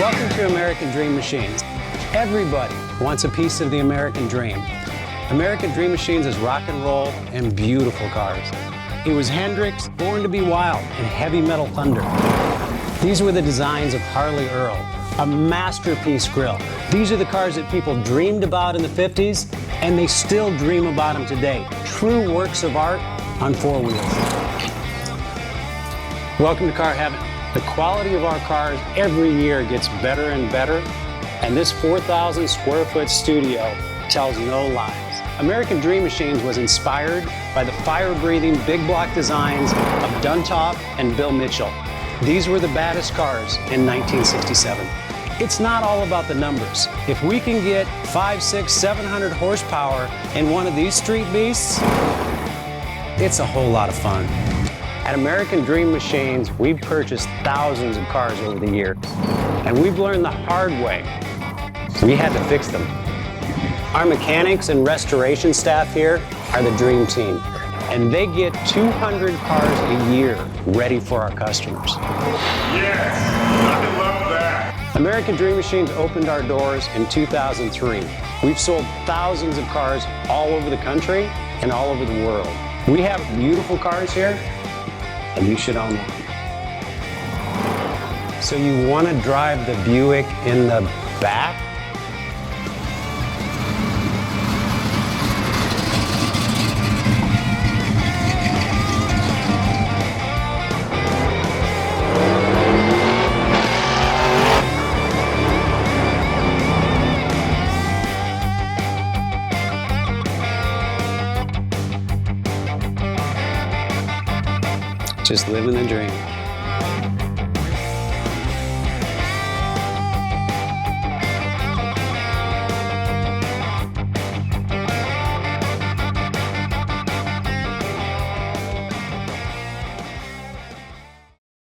Welcome to American Dream Machines. Everybody wants a piece of the American dream. American Dream Machines is rock and roll and beautiful cars. It was Hendrix, Born to be Wild, and Heavy Metal Thunder. These were the designs of Harley Earl, a masterpiece grille. These are the cars that people dreamed about in the 50s, and they still dream about them today. True works of art on four wheels. Welcome to Car Heaven. The quality of our cars every year gets better and better, and this 4,000 square foot studio tells no lies. American Dream Machines was inspired by the fire-breathing big block designs of Duntop and Bill Mitchell. These were the baddest cars in 1967. It's not all about the numbers. If we can get 500, 600, 700 horsepower in one of these street beasts, it's a whole lot of fun. At American Dream Machines, we've purchased thousands of cars over the years, and we've learned the hard way. We had to fix them. Our mechanics and restoration staff here are the dream team, and they get 200 cars a year ready for our customers. Yes, I love that. American Dream Machines opened our doors in 2003. We've sold thousands of cars all over the country and all over the world. We have beautiful cars here, and you should own one. So you want to drive the Buick in the back? Just living the dream.